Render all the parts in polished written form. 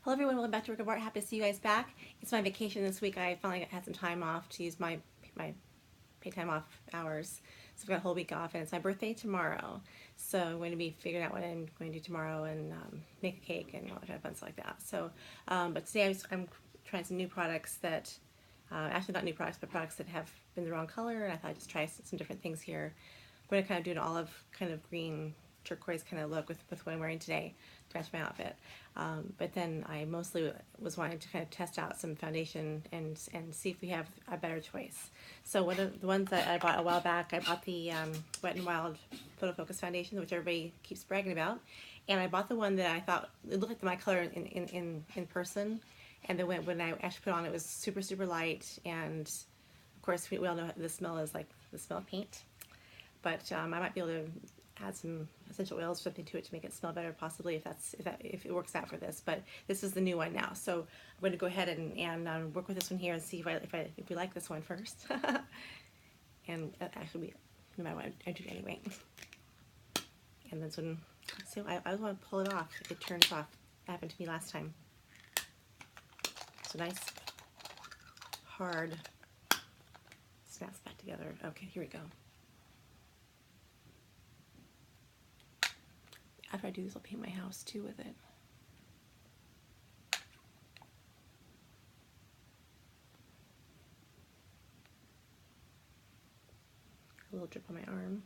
Hello everyone, welcome back to Work of Art. Happy to see you guys back. It's my vacation this week. I finally had some time off to use my pay time off hours. So I've got a whole week off and it's my birthday tomorrow. So I'm going to be figuring out what I'm going to do tomorrow and make a cake and all that kind of fun stuff like that. So, but today I'm trying some new products that, actually not new products, but products that have been the wrong color, and I thought I'd just try some different things here. I'm going to kind of do an olive kind of green turquoise kind of look with what I'm wearing today to match my outfit. But then I mostly was wanting to kind of test out some foundation and see if we have a better choice. So one of the ones that I bought a while back, I bought the Wet n Wild Photofocus foundation, which everybody keeps bragging about. And I bought the one that I thought it looked like my color in person. And then when I actually put it on, it was super, super light. And of course, we all know the smell is like the smell of paint. But I might be able to add some essential oils or something to it to make it smell better, possibly if it works out for this. But this is the new one now, so I'm going to go ahead and work with this one here and see if we like this one first. And actually, no matter what, I do it anyway. And this one, so I always want to pull it off if it turns off. That happened to me last time. So nice, hard snaps back together. Okay, here we go. After I do this, I'll paint my house too with it. A little drip on my arm.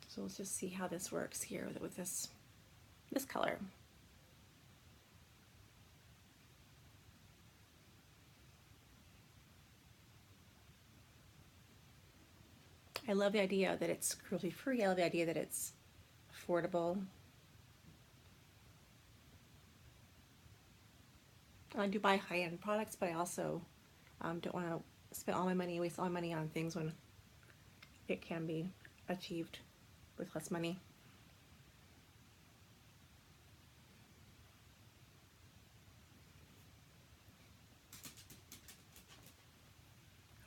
So let's just see how this works here with this color. I love the idea that it's cruelty free. I love the idea that it's affordable. I do buy high-end products, but I also don't want to spend all my money, waste all my money on things when it can be achieved with less money.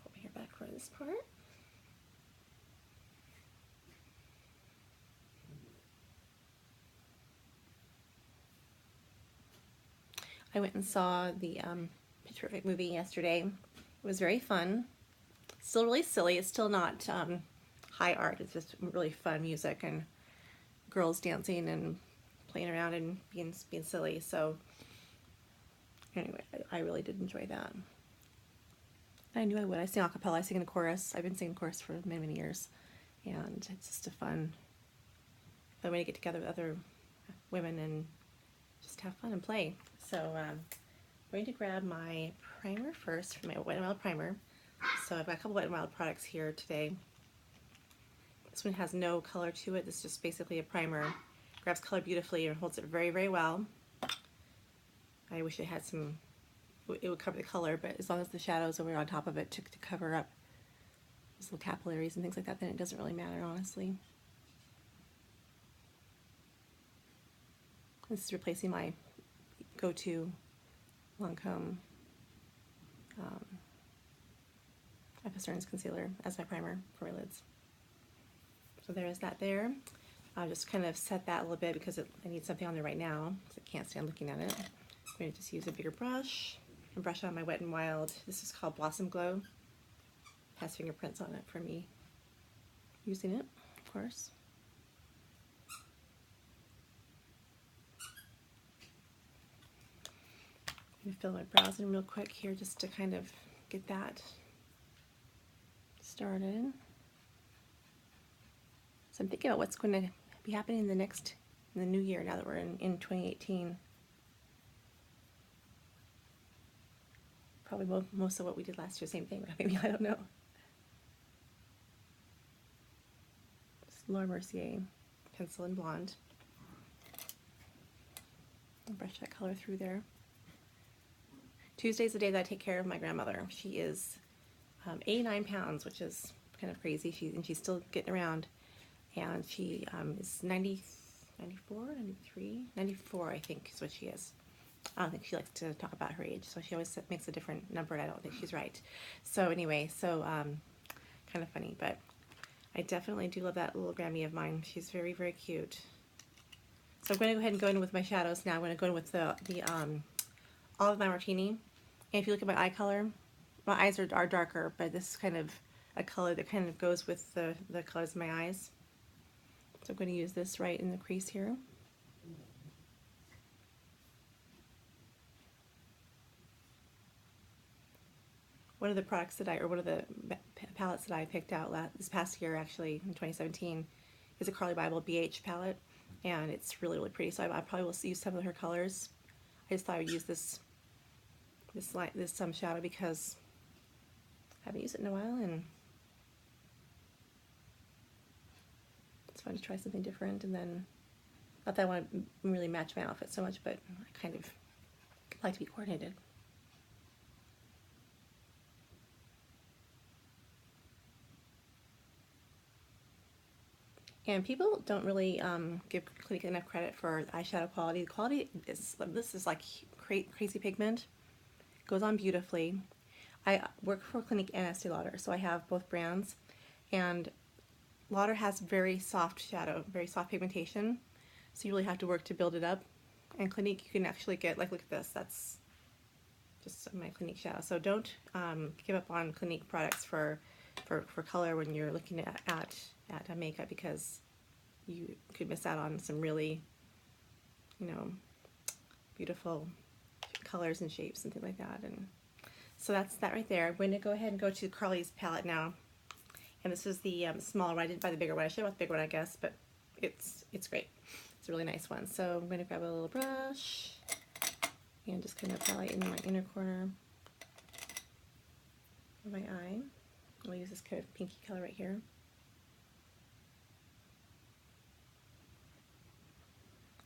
Over here back for this part. I went and saw the Pitch Perfect movie yesterday. It was very fun. Still really silly. It's still not high art. It's just really fun music and girls dancing and playing around and being silly. So anyway, I really did enjoy that. I knew I would. I sing a cappella. I sing in a chorus. I've been singing chorus for many, many years, and it's just a fun way to get together with other women and just have fun and play. So I'm going to grab my primer first, for my Wet n Wild primer. So I've got a couple Wet n Wild products here today. This one has no color to it. This is just basically a primer. Grabs color beautifully and holds it very, very well. I wish it had some, it would cover the color, but as long as the shadows over on top of it to cover up those little capillaries and things like that, then it doesn't really matter, honestly. This is replacing my go-to Lancome Stearns concealer as my primer for my lids. So there is that there. I'll just kind of set that a little bit because I need something on there right now because I can't stand looking at it. I'm going to just use a bigger brush and brush on my Wet n Wild. This is called Blossom Glow. It has fingerprints on it for me using it, of course. I'm going to fill my brows in real quick here just to kind of get that started. So I'm thinking about what's going to be happening in the new year now that we're in 2018. Probably most of what we did last year, same thing, maybe, I don't know. Just Laura Mercier pencil in blonde. I'll brush that color through there. Tuesday's the day that I take care of my grandmother. She is 89 pounds, which is kind of crazy. She's still getting around. And she is 94, 93, 94, I think is what she is. I don't think she likes to talk about her age, so she always makes a different number, and I don't think she's right. So anyway, kind of funny, but I definitely do love that little Grammy of mine. She's very, very cute. So I'm going to go ahead and go in with my shadows now. I'm going to go in with the all of my Martini. And if you look at my eye color, my eyes are darker, but this is kind of a color that kind of goes with the colors of my eyes. So I'm going to use this right in the crease here. One of the products that one of the palettes that I picked out this past year, actually in 2017, is a Carli Bybel BH palette, and it's really, really pretty. So I probably will use some of her colors. I just thought I would use this shadow because I haven't used it in a while, and it's fun to try something different. And then, not that I want to really match my outfit so much, but I kind of like to be coordinated. And people don't really give Clinique enough credit for eyeshadow quality. The quality is, this is like crazy pigment. Goes on beautifully. I work for Clinique and Estée Lauder, so I have both brands. And Lauder has very soft shadow, very soft pigmentation. So you really have to work to build it up. And Clinique, you can actually get, like, look at this. That's just my Clinique shadow. So don't give up on Clinique products for color when you're looking at makeup, because you could miss out on some really, you know, beautiful colors and shapes and things like that. And so that's that right there. I'm going to go ahead and go to Carli's palette now. And this is the smaller one. I didn't buy the bigger one. I should have bought the bigger one, I guess, but it's great. It's a really nice one. So I'm going to grab a little brush and just kind of highlight in my inner corner of my eye. I'll use this kind of pinky color right here.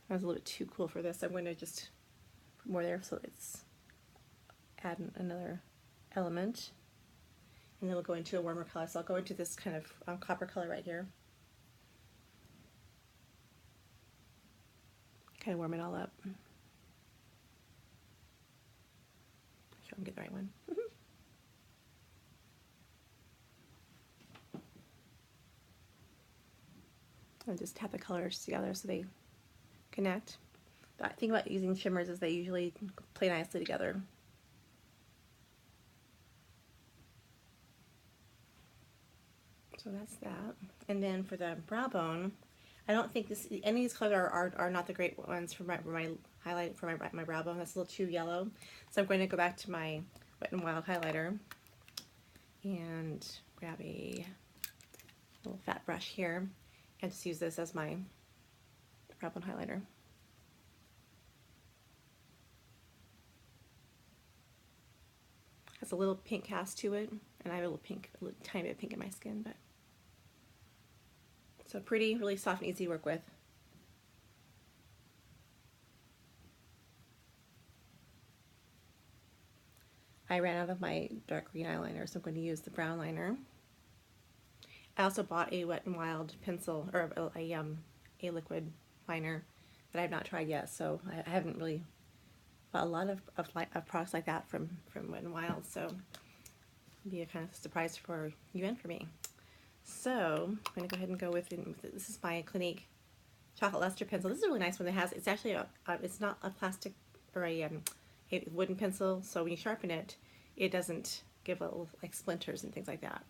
I was a little bit too cool for this. I'm going to just put more there so it's add another element. And then we'll go into a warmer color. So I'll go into this kind of copper color right here. Kind of warm it all up. Make sure I'm getting the right one. I'll just tap the colors together so they connect. The thing about using shimmers is they usually play nicely together. So that's that. And then for the brow bone, I don't think any of these colors are not the great ones for my highlight for my brow bone. That's a little too yellow. So I'm going to go back to my Wet n Wild highlighter and grab a little fat brush here and just use this as my brow bone highlighter. Has a little pink cast to it, and I have a little tiny bit of pink in my skin, but so pretty, really soft and easy to work with. I ran out of my dark green eyeliner, so I'm going to use the brown liner. I also bought a Wet n Wild pencil, or a liquid liner that I have not tried yet, so I haven't really bought a lot of products like that from Wet n Wild, so it'll be a kind of surprise for you and for me. So I'm going to go ahead and go with this is my Clinique Chocolate Lustre pencil. This is a really nice one. It's actually it's not a plastic or a wooden pencil, so when you sharpen it, it doesn't give little like splinters and things like that.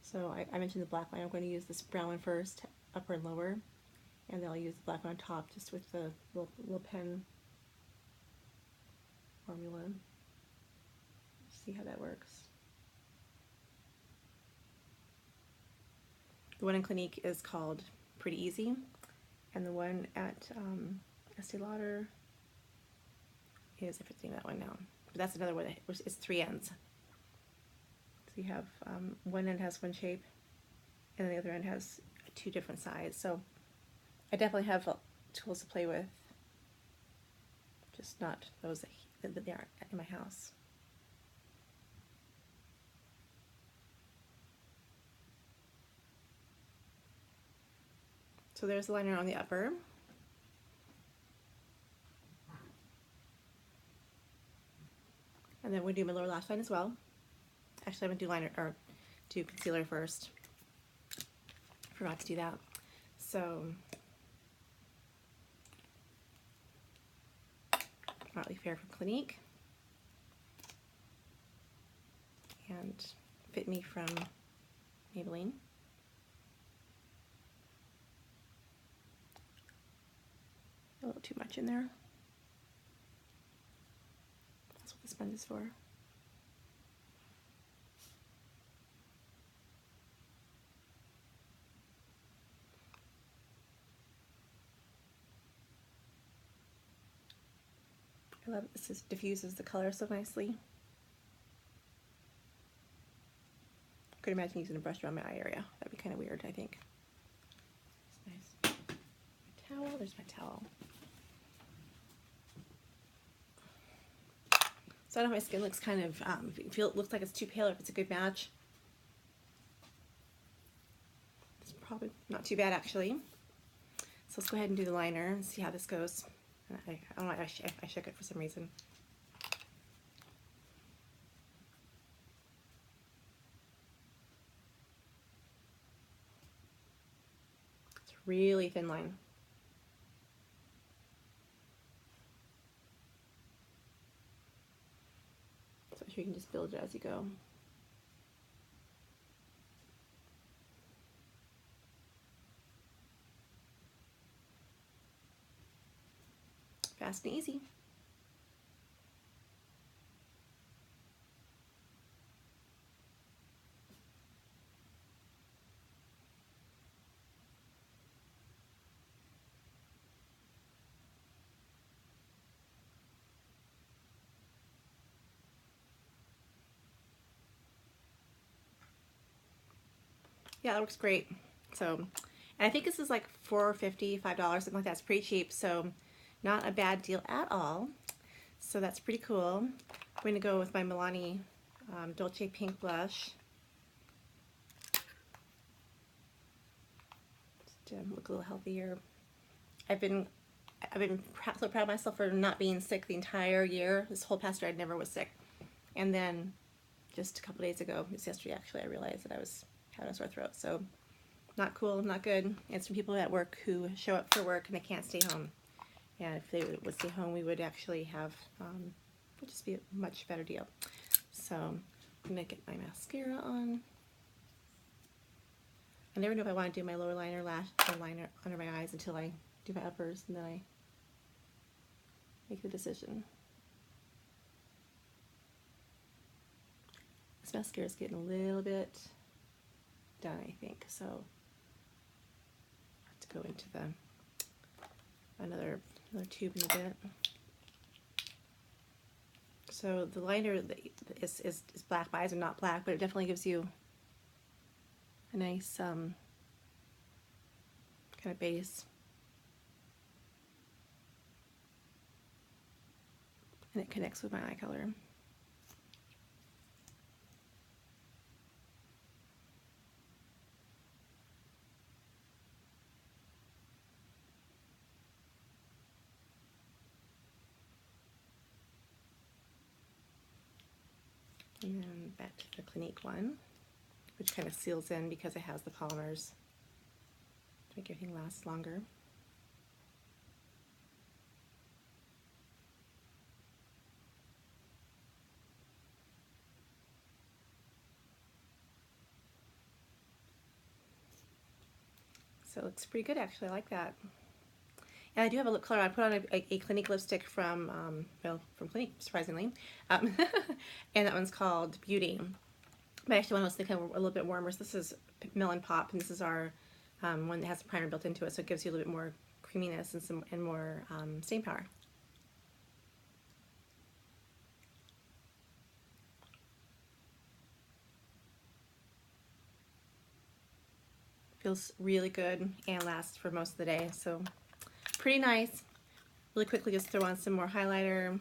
So I mentioned the black line. I'm going to use this brown one first, upper and lower, and then I'll use the black one on top just with the little pen formula. See how that works. The one in Clinique is called Pretty Easy, and the one at Estée Lauder is, if it's in that one now, but that's another one which is 3 ends. So you have one end has one shape, and the other end has 2 different sides. So I definitely have tools to play with, just not those that they aren't in my house. So there's the liner on the upper. And then we do my lower lash line as well. Actually, I'm gonna do do concealer first. Forgot to do that. So, Motley Fair from Clinique. And Fit Me from Maybelline. A little too much in there. That's what the sponge is for. I love it. This just diffuses the color so nicely. Could imagine using a brush around my eye area. That'd be kind of weird, I think. It's nice. My towel. There's my towel. So I don't know if my skin looks kind of, it looks like it's too pale, or if it's a good match. It's probably not too bad, actually. So let's go ahead and do the liner and see how this goes. I don't know, I shook it for some reason. It's a really thin line. So you can just build it as you go. Fast and easy. Yeah, that works great. So, and I think this is like $4.50, $5, something like that. It's pretty cheap, so not a bad deal at all. So that's pretty cool. I'm going to go with my Milani Dolce Pink Blush. Just to look a little healthier. I've been so proud of myself for not being sick the entire year. This whole past year I never was sick. And then just a couple days ago, just yesterday actually, I realized that I was having a sore throat. So not cool, not good. It's from people at work who show up for work and they can't stay home. And if they would stay home, we would actually have, would just be a much better deal. So I'm gonna get my mascara on. I never know if I want to do my lower liner, lash, or liner under my eyes until I do my uppers, and then I make the decision. This mascara is getting a little bit done, I think, so I have to go into the another tube in a bit. So the liner is black. My eyes are not black, but it definitely gives you a nice kind of base. And it connects with my eye color. And then back to the Clinique one, which kind of seals in because it has the polymers to make everything last longer. So it looks pretty good, actually. I like that. And I do have a lip color. I put on a Clinique lipstick from, well, from Clinique, surprisingly. And that one's called Beauty. But actually, one I was thinking a little bit warmer. So this is Melon Pop, and this is our one that has a primer built into it, so it gives you a little bit more creaminess and more stain power. Feels really good and lasts for most of the day, so pretty nice. Really quickly just throw on some more highlighter.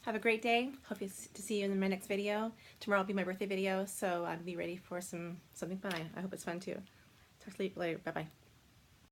Have a great day. Hope to see you in my next video. Tomorrow will be my birthday video, so I'll be ready for something fun. I hope it's fun too. Talk to you later. Bye-bye.